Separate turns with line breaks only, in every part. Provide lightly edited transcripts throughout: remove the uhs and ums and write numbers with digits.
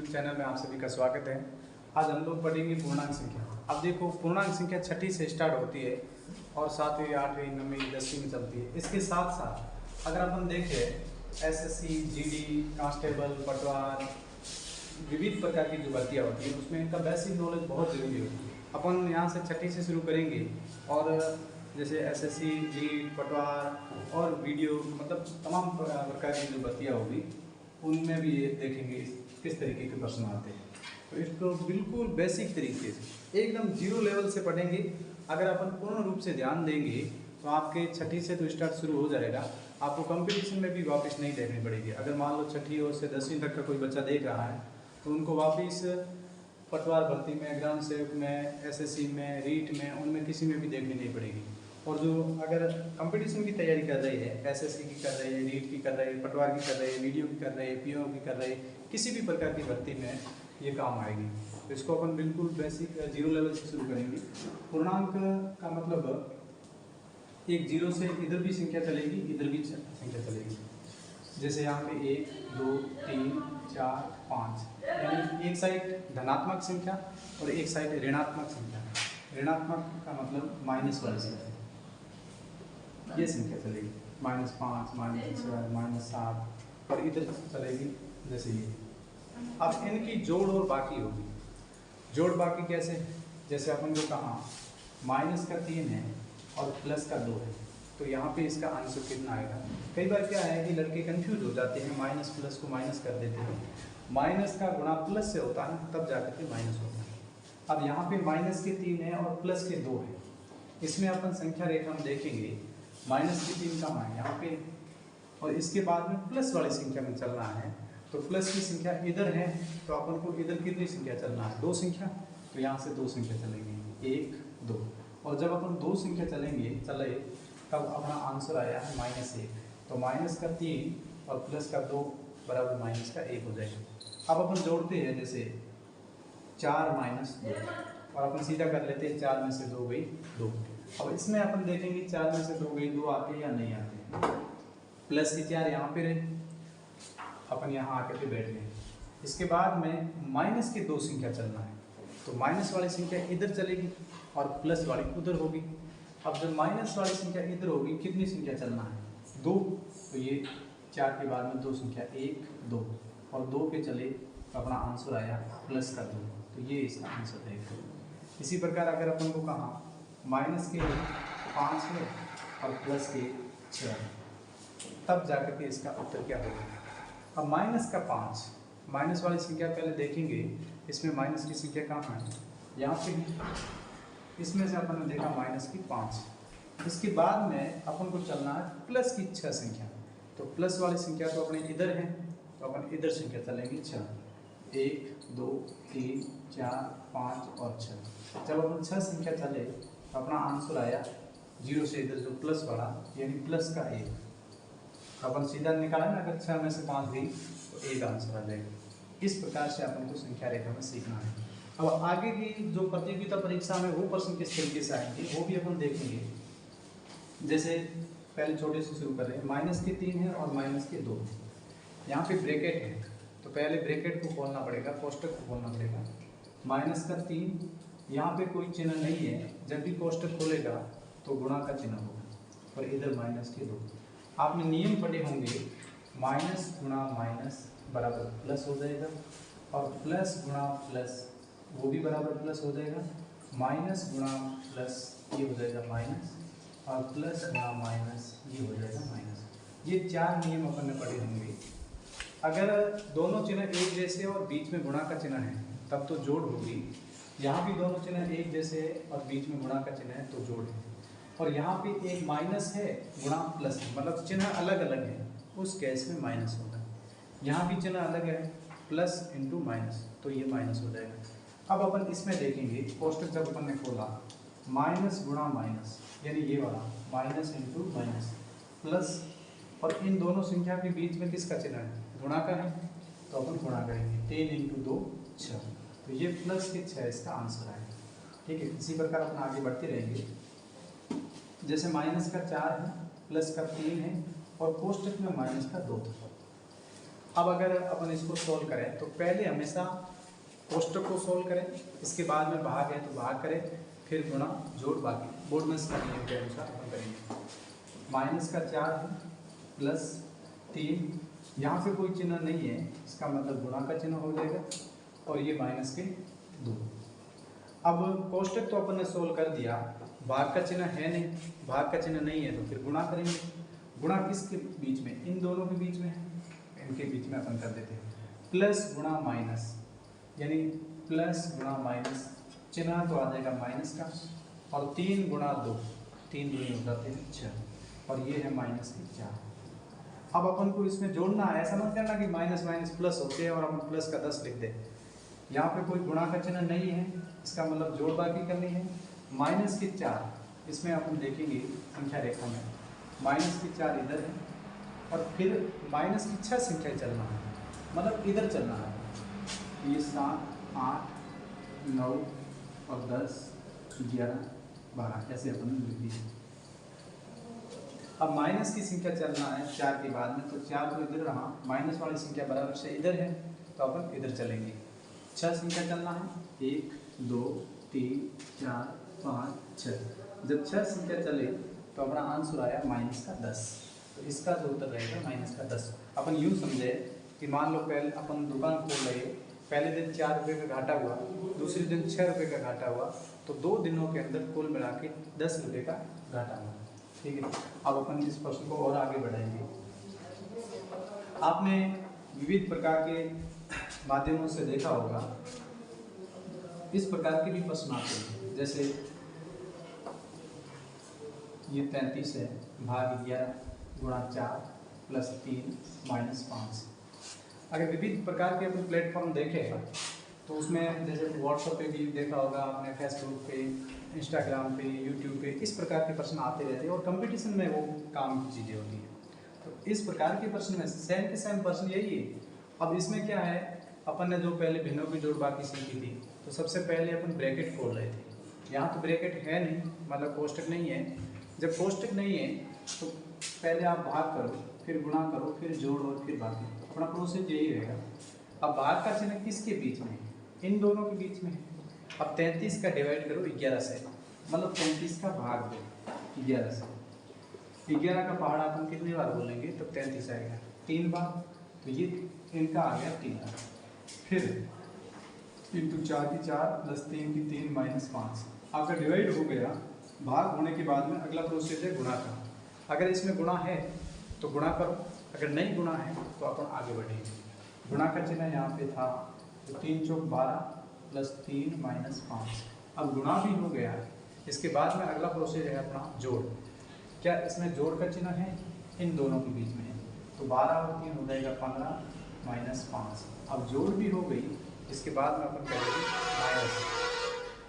Channel में आप सभी का स्वागत है। आज हम लोग पढ़ेंगे पूर्णांक संख्या। अब देखो, पूर्णांक संख्या छठी से स्टार्ट होती है और 7वीं 8वीं 9वीं 10वीं में चलती है। इसके साथ साथ अगर अपन देखें एसएससी, जीडी, कांस्टेबल, पटवार, विविध प्रकार की जो भर्तियाँ होती हैं उसमें इनका बेसिक नॉलेज बहुत ज़रूरी होती है। अपन यहाँ से छठी से शुरू करेंगे और जैसे एसएससी, जीडी, पटवार और वीडियो मतलब तमाम प्रकार की जो भर्तियाँ होगी उनमें भी ये देखेंगे किस तरीके के प्रश्न आते हैं। तो इसको बिल्कुल बेसिक तरीके से एकदम जीरो लेवल से पढ़ेंगे। अगर अपन पूर्ण रूप से ध्यान देंगे तो आपके छठी से तो स्टार्ट शुरू हो जाएगा, आपको कंपटीशन में भी वापस नहीं देखनी पड़ेगी। अगर मान लो छठी और से 10वीं तक का कोई बच्चा देख रहा है तो उनको वापस पटवार भर्ती में, ग्राम सेवक में, एसएससी में, रीट में, उनमें किसी में भी देखनी नहीं पड़ेगी। और जो अगर कंपटीशन की तैयारी कर रही है, एसएससी की कर रही है, रीट की कर रही है, पटवार की कर रही है, वीडियो की कर रही है, पीओ की कर रही है, किसी भी प्रकार की भर्ती में ये काम आएगी। तो इसको अपन बिल्कुल बेसिक जीरो लेवल से शुरू करेंगे। पूर्णांक का मतलब एक जीरो से इधर भी संख्या चलेगी, इधर भी संख्या चलेगी। जैसे यहाँ पे 1, 2, 3, 4, 5, यानी एक साइड धनात्मक संख्या और एक साइड ऋणात्मक संख्या। ऋणात्मक का मतलब माइनस वाली संख्या, ये संख्या चलेगी -5, -6, -7 और इधर चलेगी जैसे ये। अब इनकी जोड़ और बाकी होगी। जोड़ बाकी कैसे? जैसे अपन को कहा माइनस का 3 है और प्लस का 2 है, तो यहाँ पे इसका आंसर कितना आएगा? कई बार क्या है कि लड़के कंफ्यूज हो जाते हैं, माइनस प्लस को माइनस कर देते हैं। माइनस का गुणा प्लस से होता है तब जाकर के माइनस होता है। अब यहाँ पे माइनस के 3 है और प्लस के 2 है। इसमें अपन संख्या रेखा में देखेंगे माइनस के 3 कहाँ है? यहाँ पे। और इसके बाद में प्लस वाली संख्या में चलना है, तो प्लस की संख्या इधर है तो अपन को इधर कितनी संख्या चलना है? 2 संख्या। तो यहाँ से 2 संख्या चलेंगे, 1, 2। और जब अपन 2 संख्या चले तब अपना आंसर आया है -1। तो माइनस का 3 और प्लस का 2 बराबर माइनस का 1 हो जाएगा। अब अपन जोड़ते हैं, जैसे 4 - 2 और अपन सीधा कर लेते हैं, 4 में से 2 गई 2। अब इसमें अपन देखेंगे 4 में से 2 गई 2 आते हैं या नहीं आते। प्लस की 4 यहाँ पे रहे, अपन यहाँ आकर के बैठ गए। इसके बाद में माइनस की 2 संख्या चलना है, तो माइनस वाली संख्या इधर चलेगी और प्लस वाली उधर होगी। अब जब माइनस वाली संख्या इधर होगी, कितनी संख्या चलना है? 2। तो ये 4 के बाद में 2 संख्या 1, 2 और 2 पे चले तो अपना आंसर आया प्लस का 2। तो ये इसका आंसर है। इसी प्रकार अगर अपन को कहा माइनस के 5 है और प्लस के 6, तब जाकर के इसका उत्तर क्या होगा? अब माइनस का 5, माइनस वाली संख्या पहले देखेंगे। इसमें माइनस की संख्या कहाँ है? यहाँ पे है। इसमें से अपन ने देखा माइनस की 5। इसके बाद में अपन को चलना है प्लस की 6 संख्या। तो प्लस वाली संख्या तो अपने इधर है, तो अपन इधर संख्या चलेंगे 6। 1, 2, 3, 4, 5 और 6। जब अपन 6 संख्या चले तो अपना आंसर आया 0 से इधर जो प्लस वाला, यानी प्लस का 1। अपन सीधा निकाला ना, अगर 6 में से 5 गई तो 1 आंसर आ जाएगा। इस प्रकार से अपन को संख्या रेखा में सीखना है। अब आगे की जो प्रतियोगिता परीक्षा में वो प्रश्न किस तरीके से आएंगे वो भी अपन देखेंगे। जैसे पहले छोटे से शुरू कर रहे हैं, माइनस के 3 है और माइनस के 2। यहाँ पे ब्रैकेट है तो पहले ब्रैकेट को खोलना पड़ेगा, कोष्टक को खोलना पड़ेगा। माइनस का 3, यहाँ पे कोई चिन्ह नहीं है, जब भी कोष्टक खोलेगा तो गुणा का चिन्ह होगा। और इधर माइनस के 2। आपने नियम पढ़े होंगे, माइनस गुणा माइनस बराबर प्लस हो जाएगा, और प्लस गुणा प्लस वो भी बराबर प्लस हो जाएगा। माइनस गुणा प्लस ये हो जाएगा माइनस, और प्लस गुणा माइनस ये हो जाएगा माइनस। ये 4 नियम अपन ने पढ़े होंगे। अगर दोनों चिन्ह एक जैसे और बीच में गुणा का चिन्ह है तब तो जोड़ होगी। यहाँ भी दोनों चिन्ह एक जैसे और बीच में गुणा का चिन्ह है तो जोड़ है। और यहाँ पे एक माइनस है गुणा प्लस है, मतलब चिन्ह अलग अलग है, उस केस में माइनस होगा। यहाँ भी चिन्ह अलग है, प्लस इंटू माइनस, तो ये माइनस हो जाएगा। अब अपन इसमें देखेंगे, कोष्टक जब अपन ने खोला माइनस गुणा माइनस, यानी ये वाला माइनस इंटू माइनस प्लस, और इन दोनों संख्या के बीच में किसका चिन्ह है? गुणा का है, तो अपन गुणा करेंगे। 3 × 2 6, तो ये प्लस के 6 इसका आंसर है। ठीक है, इसी प्रकार अपन आगे बढ़ते रहेंगे। जैसे माइनस का 4 है, प्लस का 3 है और कोष्टक में माइनस का 2 था। अब अगर अपन इसको सोल्व करें तो पहले हमेशा कोष्टक को सोल्व करें, इसके बाद में भाग है तो भाग करें, फिर गुणा जोड़ बाकी बोर्ड में का नियम के अनुसार अपन करेंगे। माइनस का 4 है प्लस 3, यहाँ पे कोई चिन्ह नहीं है, इसका मतलब गुणा का चिन्ह हो जाएगा, और ये माइनस के 2। अब कोष्टक तो अपन ने सोल्व कर दिया, भाग का चिन्ह है नहीं, भाग का चिन्ह नहीं है तो फिर गुणा करेंगे। गुणा किसके बीच में? इन दोनों के बीच में, इनके बीच में अपन कर देते हैं। प्लस गुणा माइनस, यानी प्लस गुणा माइनस, चिन्ह तो आ जाएगा माइनस का, और 3 गुणा 2, 3 दूनी हो जाते हैं 6, और ये है माइनस के 4। अब अपन को इसमें जोड़ना है, ऐसा मत करना कि माइनस माइनस प्लस होते हैं और अपन प्लस का 10 लिख दें। यहाँ पे कोई गुणा का चिन्ह नहीं है, इसका मतलब जोड़ बाकी करनी है। माइनस के 4, इसमें अपन देखेंगे संख्या रेखा में माइनस के 4 इधर है, और फिर माइनस की 6 संख्या चलना है, मतलब इधर चलना है। ये 7, 8, 9 और 10, 11, 12 ऐसे अपन लिख दीजिए। अब माइनस की संख्या चलना है 4 के बाद में, तो 4 तो इधर रहा, माइनस वाली संख्या बराबर से इधर है तो अपन इधर चलेंगे। 6 संख्या चलना है, 1, 2, 3, 4, 5, 6। जब 6 संख्या चले तो अपना आंसर आया माइनस का 10, तो इसका जो उत्तर रहेगा माइनस का 10। अपन यूँ समझे कि मान लो पहले अपन दुकान खोल रहे, पहले दिन 4 रुपये का घाटा हुआ, दूसरे दिन 6 रुपये का घाटा हुआ, तो 2 दिनों के अंदर कुल मिला के 10 रुपये का घाटा हुआ। ठीक है, अब अपन इस प्रश्न को और आगे बढ़ाएंगे। आपने विविध प्रकार के माध्यमों से देखा होगा, इस प्रकार के भी प्रश्न आते हैं, जैसे ये 33 है, भाग 11 गुणा 4 प्लस 3 माइनस 5। अगर विविध प्रकार के अपन प्लेटफॉर्म देखें तो उसमें जैसे व्हाट्सएप पे भी देखा होगा आपने, फेसबुक पे, इंस्टाग्राम पे, यूट्यूब पे, इस प्रकार के प्रश्न आते रहते हैं और कंपटीशन में वो काम की चीज़ें होती हैं। तो इस प्रकार के प्रश्न में सेम के सेम प्रश्न यही है। अब इसमें क्या है, अपन ने जो पहले भिन्नों की जोड़ बाकी सीखी थी, तो सबसे पहले अपन ब्रैकेट खोल रहे थे। यहाँ तो ब्रैकेट है नहीं, मतलब कोष्टक नहीं है। जब कोष्टक नहीं है तो पहले आप भाग करो, फिर गुणा करो, फिर जोड़ और फिर बाकी, अपना प्रोसेस यही रहेगा। अब भाग का चिन्ह किसके बीच में है? इन दोनों के बीच में है। अब 33 का डिवाइड करो 11 से, मतलब 33 का भाग दो 11 से। 11 का पहाड़ा अपन कितनी बार बोलेंगे तो 33 आएगा, 3 बार, तो ये इनका आ गया 3 बार। फिर इंटू 4 की 4 प्लस 3 की 3 माइनस 5। आपका डिवाइड हो गया, भाग होने के बाद में अगला प्रोसेस है गुणा का। अगर इसमें गुणा है तो गुणा करो, अगर नहीं गुणा है तो अपन आगे बढ़ेंगे। गुणा का चिन्ह यहाँ पे था, तो 3 चौक 12 प्लस 3 माइनस 5। अब गुणा भी हो गया, इसके बाद में अगला प्रोसेस है अपना जोड़। क्या इसमें जोड़ का चिन्ह है? इन दोनों के बीच में है, तो 12 और 3 हो जाएगा 15 माइनस 5। अब जोड़ भी हो गई, इसके बाद में अपन करेंगे माइनस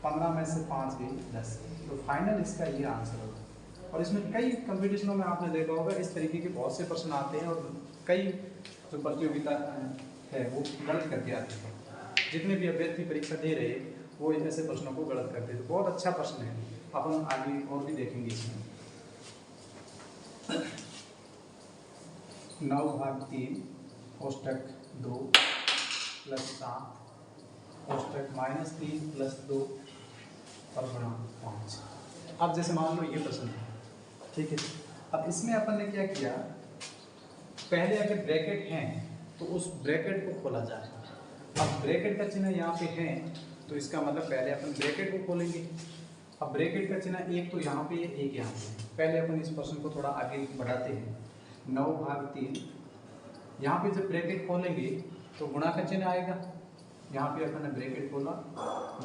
15 में से 5 गई 10, तो फाइनल इसका ये आंसर होगा। और इसमें कई कंपटीशनों में आपने देखा होगा इस तरीके के बहुत से प्रश्न आते हैं, और कई जो प्रतियोगिता है वो गलत करके आते हैं। जितने भी अभ्यर्थी परीक्षा दे रहे वो ऐसे प्रश्नों को गलत करते हैं। तो बहुत अच्छा प्रश्न है, अपन आगे और भी देखेंगे इसमें। 9 भाग 3 कोष्टक 2 प्लस 7 कोष्टक माइनस 3 प्लस 2 और गुणा 5। अब जैसे मान लो ये प्रश्न है, ठीक है। अब इसमें अपन ने क्या किया, पहले अगर ब्रैकेट हैं तो उस ब्रैकेट को खोला जाए। अब ब्रैकेट का चिन्ह यहाँ पे है, तो इसका मतलब पहले अपन ब्रैकेट को खोलेंगे। अब ब्रैकेट का चिन्ह एक तो यहाँ पे है, एक यहाँ पे। पहले अपन इस प्रश्न को थोड़ा आगे बढ़ाते हैं। 9 भाग 3, यहाँ पे जब ब्रैकेट खोलेंगे तो गुणा का चिन्ह आएगा, यहाँ पे अपन ने ब्रैकेट खोला,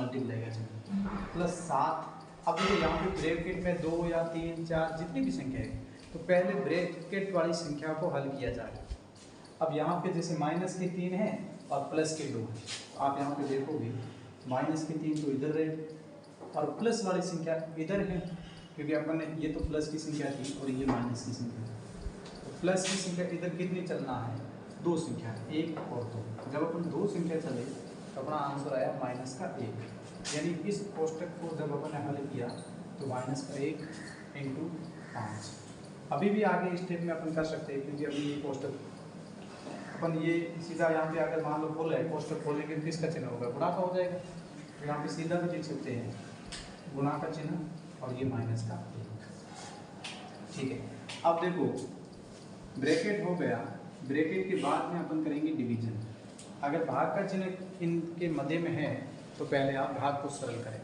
मल्टीप्लाई का चिन्ह, प्लस 7। अब देखो यहाँ पे ब्रैकेट में 2 या 3, 4 जितनी भी संख्या है, तो पहले ब्रैकेट वाली संख्या को हल किया जाए। अब यहाँ पे जैसे माइनस के 3 है और प्लस के 2 है, तो आप यहाँ पे देखोगे माइनस के 3 तो इधर रहे और प्लस वाली संख्या इधर है, क्योंकि अपन ने ये तो प्लस की संख्या थी और ये माइनस की संख्या। तो प्लस की संख्या इधर कितनी चलना है? 2 संख्या, 1 और 2। जब अपन 2 संख्या चले तो अपना आंसर आया माइनस का 1। यानी इस कोष्टक को जब अपन ने हल किया तो माइनस का 1 इंटू 5। अभी भी आगे स्टेप में अपन कर सकते हैं, क्योंकि अभी ये कोष्टक अपन ये सीधा यहाँ पे अगर मान लो खोले कोष्टक खोलेंगे तो किसका चिन्ह होगा, गुणा का हो जाएगा। तो यहाँ पे सीधा भी लिख सकते हैं गुणा का चिन्ह और ये माइनस का, ठीक है। अब देखो ब्रैकेट हो गया, ब्रैकेट के बाद में अपन करेंगे डिवीजन। अगर भाग का चिन्ह इनके मध्य में है तो पहले आप भाग को सरल करें,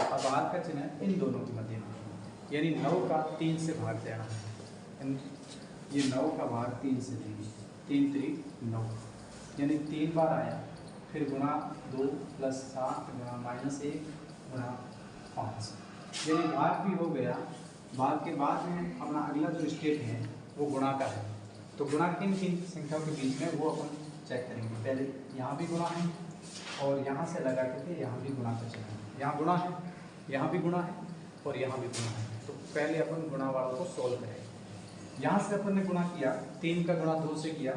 और भाग का चिन्ह इन दोनों के मध्य में, यानी 9 का 3 से भाग देना है। ये 9 का भाग 3 से देंगे, 3 3 9, यानी 3 बार आया, फिर गुणा 2 प्लस 7 गुणा -1 गुणा 5, यानी भाग भी हो गया। भाग के बाद में अपना अगला जो स्टेप है वो गुणा का है। तो गुणा किन किन संख्याओं के बीच में वो अपन चेक करेंगे। पहले यहाँ भी गुणा है और यहाँ से लगा करके यहाँ भी गुणा का चिन्ह है, यहाँ गुणा है, यहाँ भी गुणा है और यहाँ भी गुणा है। तो पहले अपन गुणा वालों को सोल्व करेंगे। यहाँ से अपन ने गुणा किया, 3 का गुणा 2 से किया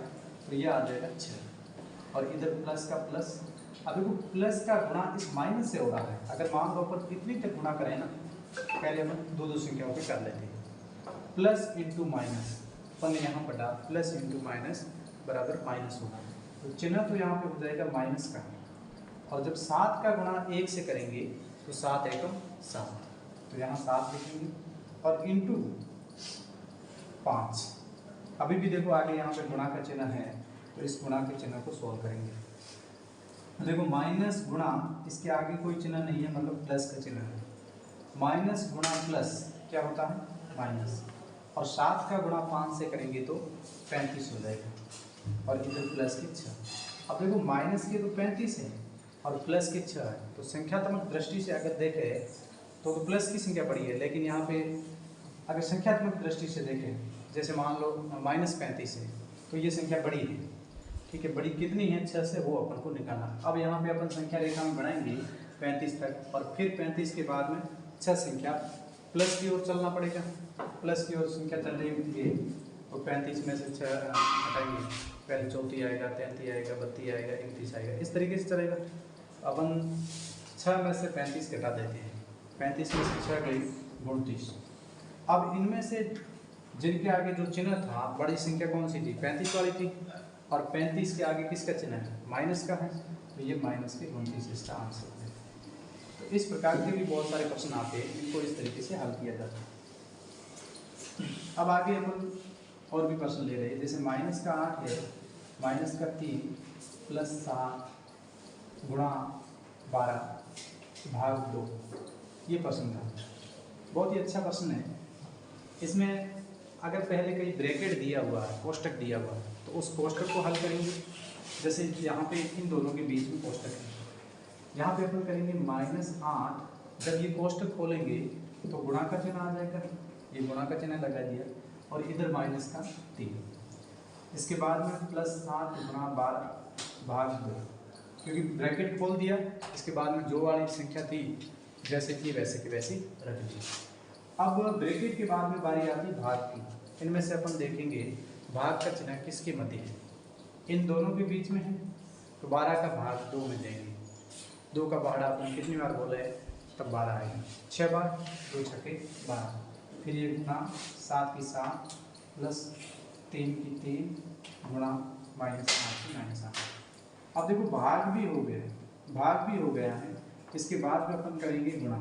तो ये आ जाएगा 6, और इधर प्लस का प्लस। अब देखो प्लस का गुणा इस माइनस से हो रहा है। अगर मान लो अपन इतनी तक गुणा करें ना, पहले अपन दो संख्याओं पे कर लेते हैं। प्लस इंटू माइनस, अपन ने यहाँ पढ़ा प्लस इंटू माइनस बराबर माइनस होगा, तो चिन्ह तो यहाँ पे हो जाएगा माइनस का। और जब 7 का गुणा 1 से करेंगे तो 7 एकम 7, तो यहाँ 7 लिखेंगे और इंटू 5। अभी भी देखो आगे यहाँ पे गुणा का चिन्ह है, तो इस गुणा के चिन्ह को सोल्व करेंगे। तो देखो माइनस गुणा, इसके आगे कोई चिन्ह नहीं है, मतलब प्लस का चिन्ह है। माइनस गुणा प्लस क्या होता है, माइनस, और 7 का गुणा 5 से करेंगे तो 35 हो जाएगा, और इधर प्लस के 6। अब देखो माइनस के तो 35 है और प्लस के 6 है, तो संख्यात्मक दृष्टि से अगर देखें तो प्लस की संख्या बड़ी है, लेकिन यहाँ पे अगर संख्यात्मक दृष्टि से देखें, जैसे मान लो -35 है तो ये संख्या बड़ी है, ठीक है। बड़ी कितनी है, 6 से, वो अपन को निकालना। अब यहाँ पे अपन संख्या रेखा में बढ़ाएंगे 35 तक, और फिर 35 के बाद में 6 संख्या प्लस की ओर चलना पड़ेगा। प्लस की ओर संख्या चल रही है तो 35 में से 6 हटाएंगे, पहले 34 आएगा, 33 आएगा, 32 आएगा, 31 आएगा, इस तरीके से चलेगा। अपन 6 में से 35 घटा देते हैं, 35 में से 6 गई 29। अब इनमें से जिनके आगे जो चिन्ह था, बड़ी संख्या कौन सी थी, 35 वाली थी, और 35 के आगे किसका चिन्ह है, माइनस का है, तो ये माइनस के 29 इसका आंसर है। तो इस प्रकार के भी बहुत सारे क्वेश्चन आते हैं, इनको इस तरीके से हल किया जाता है। अब आगे अपन और भी प्रश्न ले रहे हैं, जैसे माइनस का 8 है, माइनस का 3 प्लस 7 गुणा 12 भाग 2, ये प्रश्न था। बहुत ही अच्छा प्रश्न है। इसमें अगर पहले कहीं ब्रैकेट दिया हुआ है, कोष्टक दिया हुआ है, तो उस कोष्टक को हल करेंगे। जैसे यहाँ पे इन दोनों के बीच में कोष्टक है, यहाँ पे अपन करेंगे -8। जब ये कोष्टक खोलेंगे तो गुणा का चिन्ह आ जाएगा, ये गुणा का चिन्ह लगा दिया, और इधर माइनस का 3। इसके बाद में +7 गुणा 12 भाग 2, क्योंकि ब्रैकेट खोल दिया, इसके बाद में जो वाली संख्या थी जैसे थी वैसे की वैसी रख दी। अब ब्रैकेट के बाद में बारी आती है भाग की। इनमें से अपन देखेंगे भाग का चिन्ह किसके मध्य है, इन दोनों के बीच में है, तो 12 का भाग 2 में देंगे। 2 का पहाड़ा अपन कितनी बार बोले तब 12 आएगा, 6 बार, 2 छक्के 12, फिर ये गुणा 7 की 7 प्लस 3 की 3 गुणा -8 की -8। अब देखो भाग भी हो गया, भाग भी हो गया है। इसके बाद में अपन करेंगे गुणा।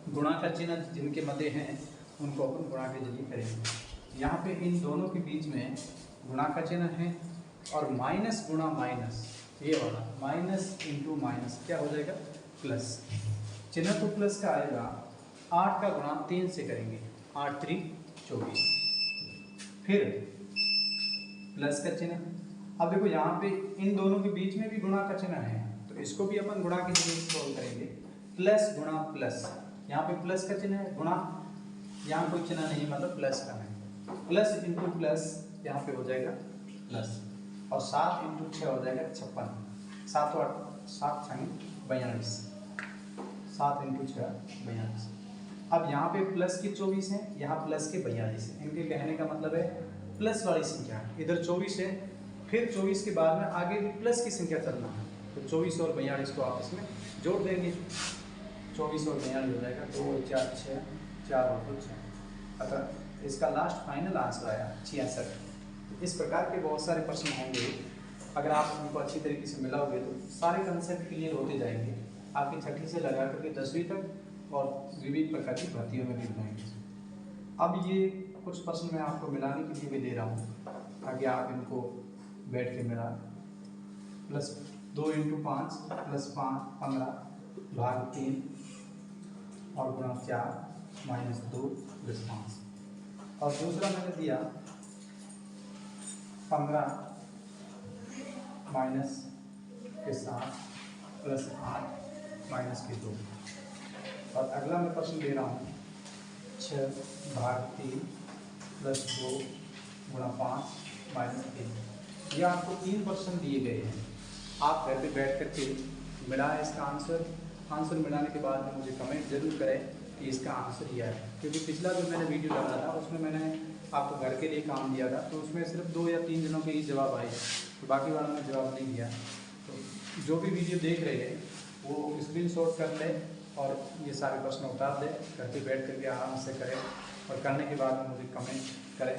गुणा का चिन्ह जिनके मध्य हैं उनको अपन गुणा के जरिए करेंगे। यहाँ पे इन दोनों के बीच में गुणा का चिन्ह है, और माइनस गुणा माइनस, ये वाला माइनस इंटू माइनस क्या हो जाएगा, प्लस। चिन्ह तो प्लस का आएगा। 8 का गुणा 3 से करेंगे, 8 3 24, फिर प्लस का चिन्ह। अब देखो यहाँ पे इन दोनों के बीच में भी गुणा का चिन्ह है, तो इसको भी अपन गुणा के जरिए सॉल्व करेंगे। प्लस गुणा प्लस, यहाँ पे प्लस का चिन्ह है, गुणा यहाँ कोई चिन्ह नहीं, मतलब प्लस का है। प्लस इंटू प्लस यहाँ पे हो जाएगा प्लस, और 7 इंटू 6 हो जाएगा 56, 7 और 7 छंग 42, 7 इंटू 6 42। अब यहाँ पे प्लस के 24 है, यहाँ प्लस के 42 है। इनके कहने का मतलब है प्लस वाली संख्या, इधर 24 है, फिर 24 के बाद में आगे भी प्लस की संख्या चलना है, तो 24 और 42 को आपस में जोड़ देंगे। 24 और 42 हो जाएगा 2 4 6, 4 और 2 6। अतः इसका लास्ट फाइनल आंसर आया 66। इस प्रकार के बहुत सारे प्रश्न होंगे। अगर आप उनको अच्छी तरीके से मिलाओगे तो सारे कंसेप्ट क्लियर होते जाएंगे आपकी छठी से लगा करके 10वीं तक और विविध प्रकार की भर्तियों में भी बनाएंगे। अब ये कुछ प्रश्न मैं आपको मिलाने के लिए भी दे रहा हूँ ताकि आप इनको बैठ के मिला। प्लस 2 × 5 प्लस 15 भाग 3 और गुणा 4 माइनस 2 प्लस 5। और दूसरा मैंने दिया 15 माइनस के 7 प्लस 8 माइनस के 2। और अगला मैं प्रश्न दे रहा हूँ 6 भाग 3 प्लस 2 गुणा 5 माइनस 3। ये आपको 3 प्रश्न दिए गए हैं। आप घर पे बैठ करके मिलाएं इसका आंसर मिलाने के बाद में मुझे कमेंट जरूर करें कि इसका आंसर यह है। क्योंकि पिछला जो मैंने वीडियो डाला था उसमें मैंने आपको घर के लिए काम दिया था, तो उसमें सिर्फ 2 या 3 जनों के ही जवाब आए, तो बाकी वालों में जवाब नहीं दिया। तो जो भी वीडियो देख रहे हैं वो स्क्रीनशॉट कर लें और ये सारे प्रश्न उतार दें, घर पे बैठ करके आराम से करें और करने के बाद में मुझे कमेंट करें।